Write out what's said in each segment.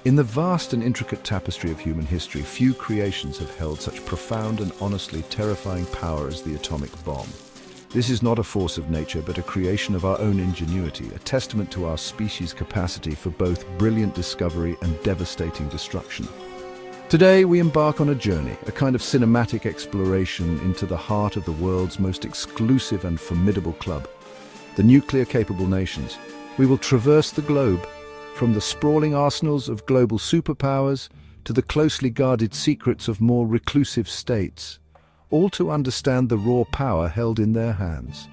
In the vast and intricate tapestry of human history, few creations have held such profound and honestly terrifying power as the atomic bomb. This is not a force of nature, but a creation of our own ingenuity, a testament to our species' capacity for both brilliant discovery and devastating destruction. Today, we embark on a journey, a kind of cinematic exploration into the heart of the world's most exclusive and formidable club, the nuclear-capable nations. We will traverse the globe, from the sprawling arsenals of global superpowers to the closely guarded secrets of more reclusive states, all to understand the raw power held in their hands.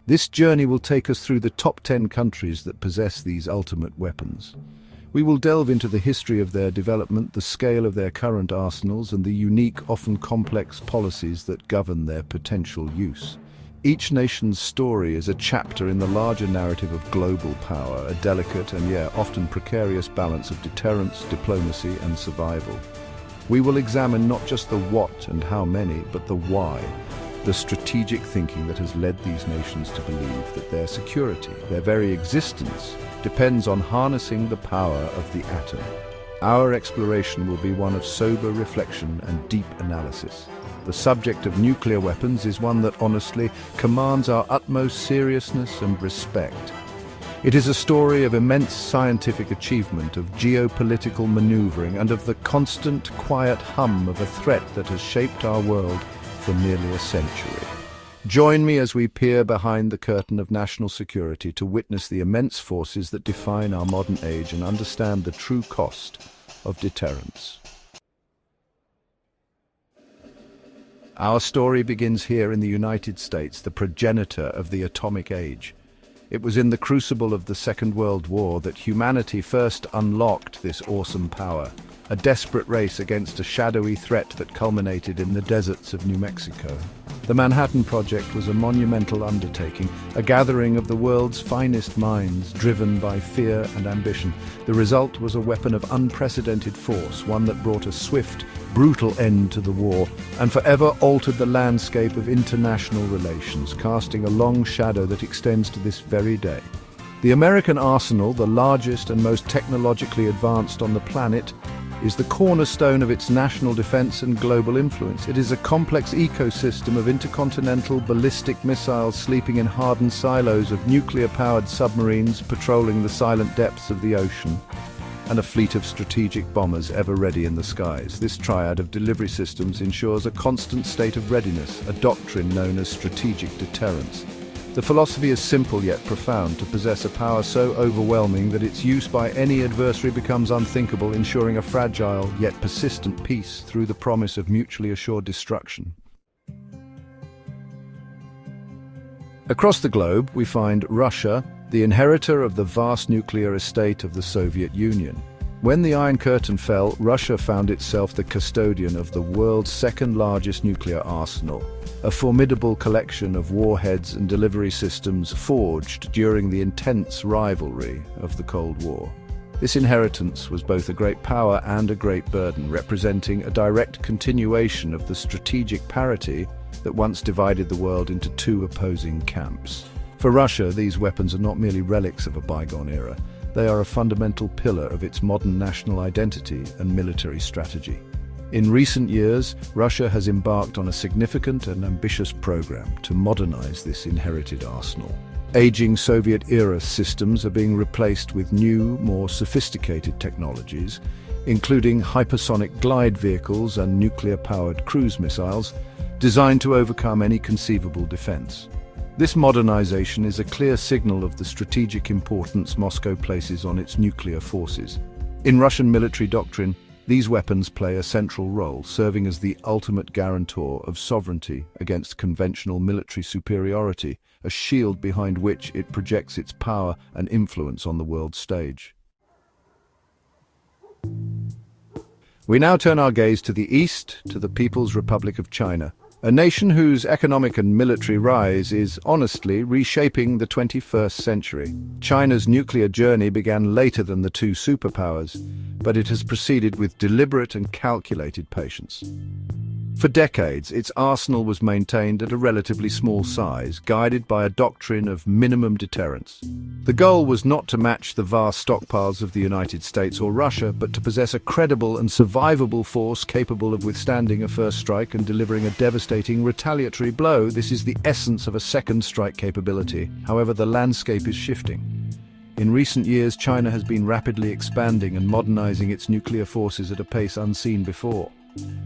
This journey will take us through the top 10 countries that possess these ultimate weapons. We will delve into the history of their development, the scale of their current arsenals, and the unique, often complex policies that govern their potential use. Each nation's story is a chapter in the larger narrative of global power, a delicate and often precarious balance of deterrence, diplomacy, and survival. We will examine not just the what and how many, but the why, the strategic thinking that has led these nations to believe that their security, their very existence, depends on harnessing the power of the atom. Our exploration will be one of sober reflection and deep analysis. The subject of nuclear weapons is one that honestly commands our utmost seriousness and respect. It is a story of immense scientific achievement, of geopolitical maneuvering, and of the constant, quiet hum of a threat that has shaped our world for nearly a century. Join me as we peer behind the curtain of national security to witness the immense forces that define our modern age and understand the true cost of deterrence. Our story begins here in the United States, the progenitor of the atomic age. It was in the crucible of the Second World War that humanity first unlocked this awesome power, a desperate race against a shadowy threat that culminated in the deserts of New Mexico. The Manhattan Project was a monumental undertaking, a gathering of the world's finest minds, driven by fear and ambition. The result was a weapon of unprecedented force, one that brought a swift, brutal end to the war, and forever altered the landscape of international relations, casting a long shadow that extends to this very day. The American arsenal, the largest and most technologically advanced on the planet, is the cornerstone of its national defense and global influence. It is a complex ecosystem of intercontinental ballistic missiles sleeping in hardened silos, of nuclear-powered submarines patrolling the silent depths of the ocean, and a fleet of strategic bombers ever ready in the skies. This triad of delivery systems ensures a constant state of readiness, a doctrine known as strategic deterrence. The philosophy is simple yet profound: to possess a power so overwhelming that its use by any adversary becomes unthinkable, ensuring a fragile yet persistent peace through the promise of mutually assured destruction. Across the globe, we find Russia, the inheritor of the vast nuclear estate of the Soviet Union. When the Iron Curtain fell, Russia found itself the custodian of the world's second-largest nuclear arsenal, a formidable collection of warheads and delivery systems forged during the intense rivalry of the Cold War. This inheritance was both a great power and a great burden, representing a direct continuation of the strategic parity that once divided the world into two opposing camps. For Russia, these weapons are not merely relics of a bygone era. They are a fundamental pillar of its modern national identity and military strategy. In recent years, Russia has embarked on a significant and ambitious program to modernize this inherited arsenal. Aging Soviet-era systems are being replaced with new, more sophisticated technologies, including hypersonic glide vehicles and nuclear-powered cruise missiles, designed to overcome any conceivable defense. This modernization is a clear signal of the strategic importance Moscow places on its nuclear forces. In Russian military doctrine, these weapons play a central role, serving as the ultimate guarantor of sovereignty against conventional military superiority, a shield behind which it projects its power and influence on the world stage. We now turn our gaze to the east, to the People's Republic of China, a nation whose economic and military rise is honestly reshaping the 21st century. China's nuclear journey began later than the two superpowers, but it has proceeded with deliberate and calculated patience. For decades, its arsenal was maintained at a relatively small size, guided by a doctrine of minimum deterrence. The goal was not to match the vast stockpiles of the United States or Russia, but to possess a credible and survivable force capable of withstanding a first strike and delivering a devastating retaliatory blow. This is the essence of a second strike capability. However, the landscape is shifting. In recent years, China has been rapidly expanding and modernizing its nuclear forces at a pace unseen before.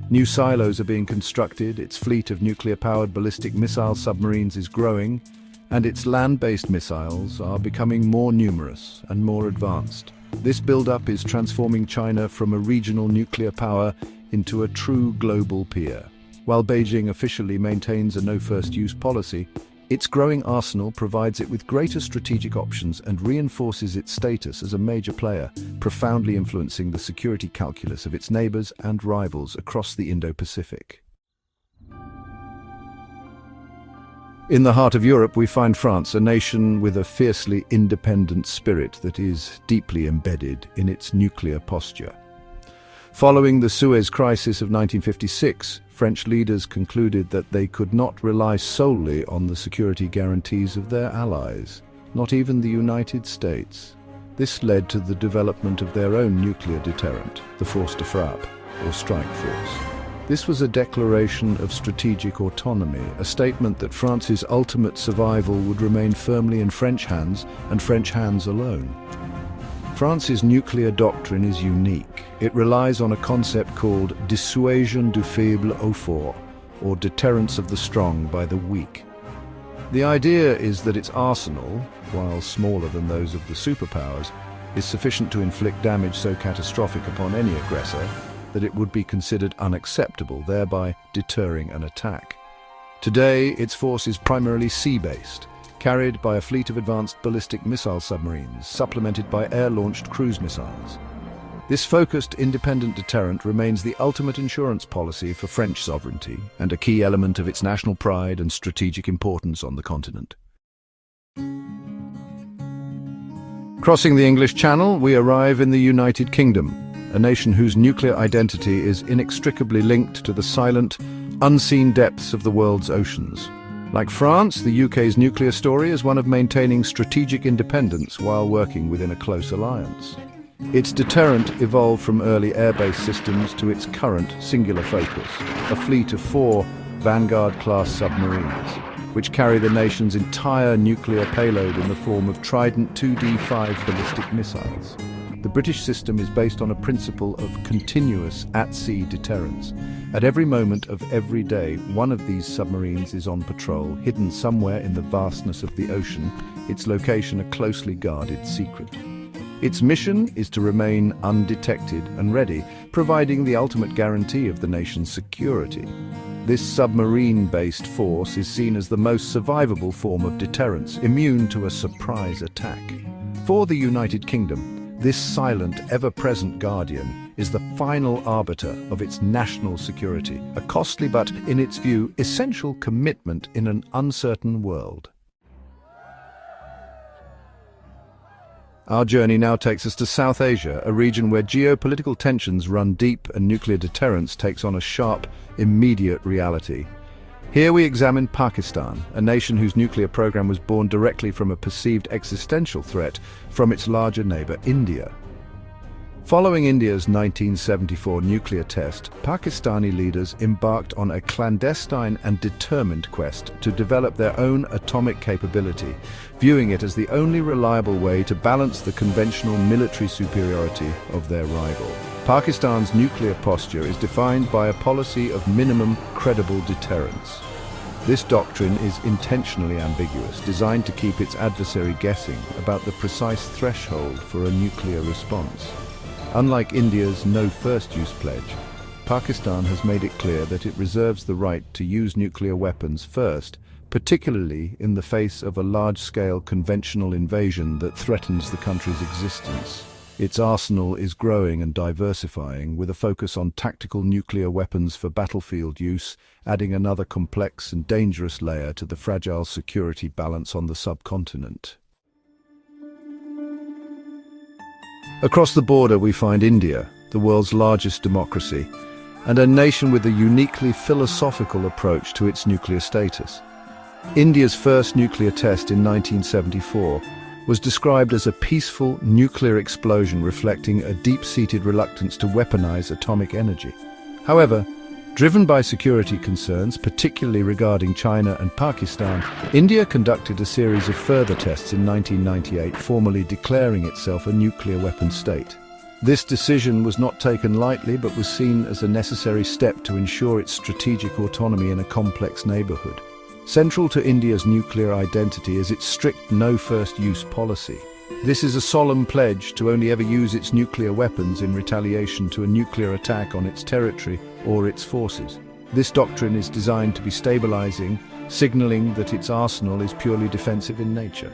New silos are being constructed, its fleet of nuclear-powered ballistic missile submarines is growing, and its land-based missiles are becoming more numerous and more advanced. This build-up is transforming China from a regional nuclear power into a true global peer. While Beijing officially maintains a no-first-use policy, its growing arsenal provides it with greater strategic options and reinforces its status as a major player, profoundly influencing the security calculus of its neighbors and rivals across the Indo-Pacific. In the heart of Europe, we find France, a nation with a fiercely independent spirit that is deeply embedded in its nuclear posture. Following the Suez Crisis of 1956, French leaders concluded that they could not rely solely on the security guarantees of their allies, not even the United States. This led to the development of their own nuclear deterrent, the Force de Frappe, or Strike Force. This was a declaration of strategic autonomy, a statement that France's ultimate survival would remain firmly in French hands and French hands alone. France's nuclear doctrine is unique. It relies on a concept called dissuasion du faible au fort, or deterrence of the strong by the weak. The idea is that its arsenal, while smaller than those of the superpowers, is sufficient to inflict damage so catastrophic upon any aggressor that it would be considered unacceptable, thereby deterring an attack. Today, its force is primarily sea-based, carried by a fleet of advanced ballistic missile submarines, supplemented by air-launched cruise missiles. This focused, independent deterrent remains the ultimate insurance policy for French sovereignty and a key element of its national pride and strategic importance on the continent. Crossing the English Channel, we arrive in the United Kingdom, a nation whose nuclear identity is inextricably linked to the silent, unseen depths of the world's oceans. Like France, the UK's nuclear story is one of maintaining strategic independence while working within a close alliance. Its deterrent evolved from early air-based systems to its current singular focus, a fleet of 4 Vanguard-class submarines, which carry the nation's entire nuclear payload in the form of Trident 2D5 ballistic missiles. The British system is based on a principle of continuous at-sea deterrence. At every moment of every day, one of these submarines is on patrol, hidden somewhere in the vastness of the ocean, its location a closely guarded secret. Its mission is to remain undetected and ready, providing the ultimate guarantee of the nation's security. This submarine-based force is seen as the most survivable form of deterrence, immune to a surprise attack. For the United Kingdom, this silent, ever-present guardian is the final arbiter of its national security, a costly but, in its view, essential commitment in an uncertain world. Our journey now takes us to South Asia, a region where geopolitical tensions run deep and nuclear deterrence takes on a sharp, immediate reality. Here we examine Pakistan, a nation whose nuclear program was born directly from a perceived existential threat from its larger neighbor, India. Following India's 1974 nuclear test, Pakistani leaders embarked on a clandestine and determined quest to develop their own atomic capability, viewing it as the only reliable way to balance the conventional military superiority of their rival. Pakistan's nuclear posture is defined by a policy of minimum credible deterrence. This doctrine is intentionally ambiguous, designed to keep its adversary guessing about the precise threshold for a nuclear response. Unlike India's no first-use pledge, Pakistan has made it clear that it reserves the right to use nuclear weapons first, particularly in the face of a large-scale conventional invasion that threatens the country's existence. Its arsenal is growing and diversifying, with a focus on tactical nuclear weapons for battlefield use, adding another complex and dangerous layer to the fragile security balance on the subcontinent. Across the border we find India, the world's largest democracy, and a nation with a uniquely philosophical approach to its nuclear status. India's first nuclear test in 1974 was described as a peaceful nuclear explosion reflecting a deep-seated reluctance to weaponize atomic energy. However, driven by security concerns, particularly regarding China and Pakistan, India conducted a series of further tests in 1998, formally declaring itself a nuclear weapons state. This decision was not taken lightly, but was seen as a necessary step to ensure its strategic autonomy in a complex neighborhood. Central to India's nuclear identity is its strict no-first-use policy. This is a solemn pledge to only ever use its nuclear weapons in retaliation to a nuclear attack on its territory or its forces. This doctrine is designed to be stabilizing, signaling that its arsenal is purely defensive in nature.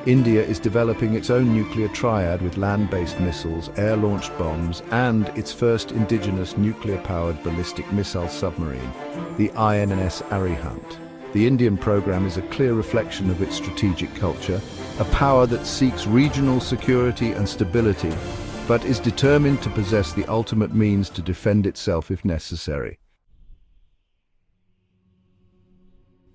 India is developing its own nuclear triad with land-based missiles, air-launched bombs, and its first indigenous nuclear-powered ballistic missile submarine, the INS Arihant. The Indian program is a clear reflection of its strategic culture, a power that seeks regional security and stability, but is determined to possess the ultimate means to defend itself if necessary.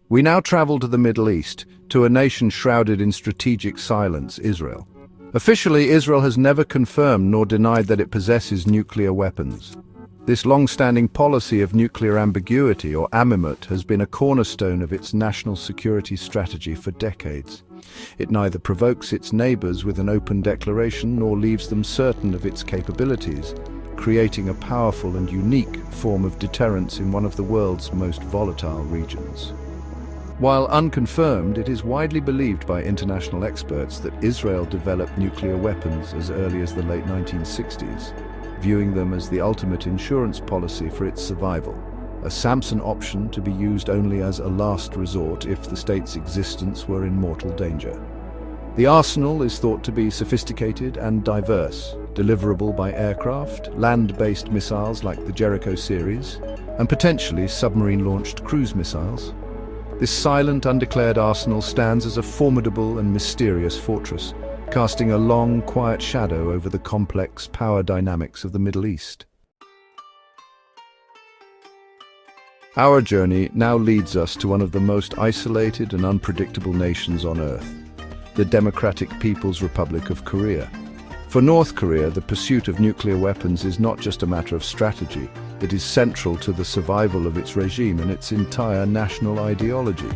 We now travel to the Middle East, to a nation shrouded in strategic silence, Israel. Officially, Israel has never confirmed nor denied that it possesses nuclear weapons. This long-standing policy of nuclear ambiguity, or amimut, has been a cornerstone of its national security strategy for decades. It neither provokes its neighbors with an open declaration nor leaves them certain of its capabilities, creating a powerful and unique form of deterrence in one of the world's most volatile regions. While unconfirmed, it is widely believed by international experts that Israel developed nuclear weapons as early as the late 1960s. Viewing them as the ultimate insurance policy for its survival, a Samson option to be used only as a last resort if the state's existence were in mortal danger. The arsenal is thought to be sophisticated and diverse, deliverable by aircraft, land-based missiles like the Jericho series, and potentially submarine-launched cruise missiles. This silent, undeclared arsenal stands as a formidable and mysterious fortress, casting a long, quiet shadow over the complex power dynamics of the Middle East. Our journey now leads us to one of the most isolated and unpredictable nations on Earth, the Democratic People's Republic of Korea. For North Korea, the pursuit of nuclear weapons is not just a matter of strategy, it is central to the survival of its regime and its entire national ideology.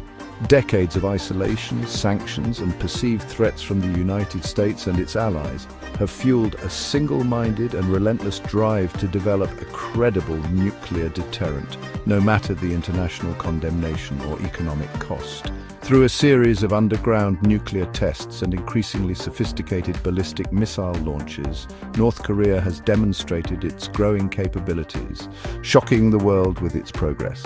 Decades of isolation, sanctions, and perceived threats from the United States and its allies have fueled a single-minded and relentless drive to develop a credible nuclear deterrent, no matter the international condemnation or economic cost. Through a series of underground nuclear tests and increasingly sophisticated ballistic missile launches, North Korea has demonstrated its growing capabilities, shocking the world with its progress.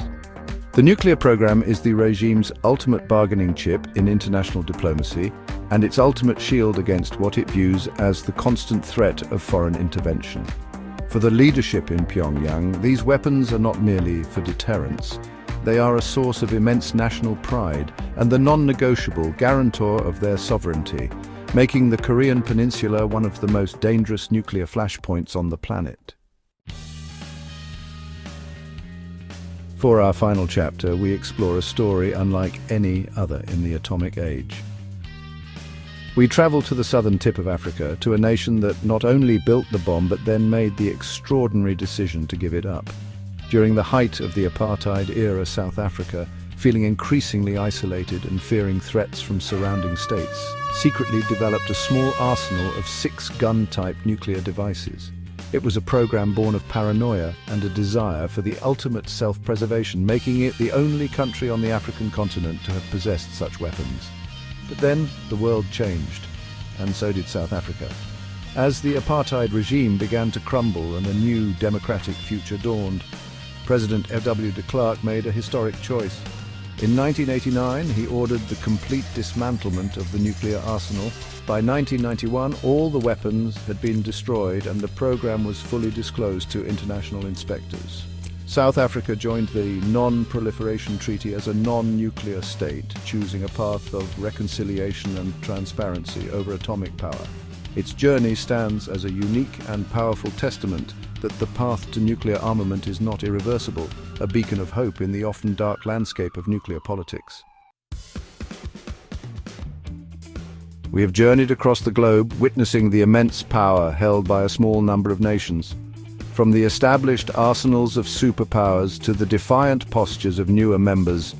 The nuclear program is the regime's ultimate bargaining chip in international diplomacy and its ultimate shield against what it views as the constant threat of foreign intervention. For the leadership in Pyongyang, these weapons are not merely for deterrence. They are a source of immense national pride and the non-negotiable guarantor of their sovereignty, making the Korean Peninsula one of the most dangerous nuclear flashpoints on the planet. For our final chapter, we explore a story unlike any other in the atomic age. We travel to the southern tip of Africa, to a nation that not only built the bomb but then made the extraordinary decision to give it up. During the height of the apartheid-era South Africa, feeling increasingly isolated and fearing threats from surrounding states, secretly developed a small arsenal of 6 gun-type nuclear devices. It was a program born of paranoia and a desire for the ultimate self-preservation, making it the only country on the African continent to have possessed such weapons. But then the world changed, and so did South Africa. As the apartheid regime began to crumble and a new democratic future dawned, President F.W. de Klerk made a historic choice. In 1989, he ordered the complete dismantlement of the nuclear arsenal. By 1991, all the weapons had been destroyed and the program was fully disclosed to international inspectors. South Africa joined the Non-Proliferation Treaty as a non-nuclear state, choosing a path of reconciliation and transparency over atomic power. Its journey stands as a unique and powerful testament that the path to nuclear armament is not irreversible, a beacon of hope in the often dark landscape of nuclear politics. We have journeyed across the globe, witnessing the immense power held by a small number of nations. From the established arsenals of superpowers to the defiant postures of newer members,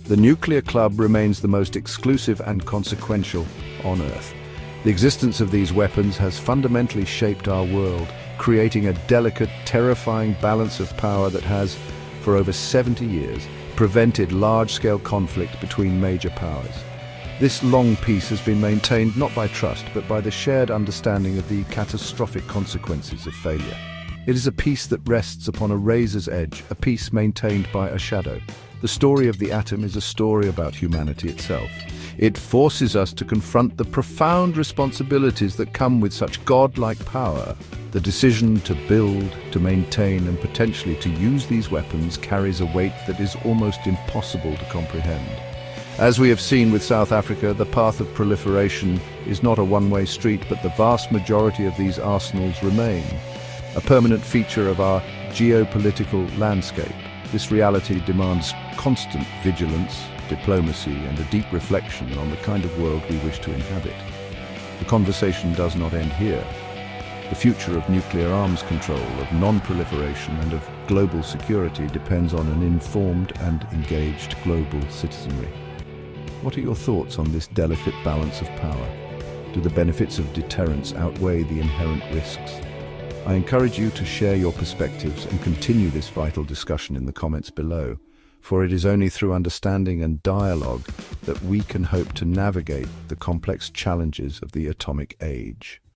the nuclear club remains the most exclusive and consequential on Earth. The existence of these weapons has fundamentally shaped our world, creating a delicate, terrifying balance of power that has, for over 70 years, prevented large-scale conflict between major powers. This long peace has been maintained not by trust, but by the shared understanding of the catastrophic consequences of failure. It is a peace that rests upon a razor's edge, a peace maintained by a shadow. The story of the atom is a story about humanity itself. It forces us to confront the profound responsibilities that come with such godlike power. The decision to build, to maintain, and potentially to use these weapons carries a weight that is almost impossible to comprehend. As we have seen with South Africa, the path of proliferation is not a one-way street, but the vast majority of these arsenals remain a permanent feature of our geopolitical landscape. This reality demands constant vigilance, diplomacy, and a deep reflection on the kind of world we wish to inhabit. The conversation does not end here. The future of nuclear arms control, of non-proliferation, and of global security depends on an informed and engaged global citizenry. What are your thoughts on this delicate balance of power? Do the benefits of deterrence outweigh the inherent risks? I encourage you to share your perspectives and continue this vital discussion in the comments below, for it is only through understanding and dialogue that we can hope to navigate the complex challenges of the atomic age.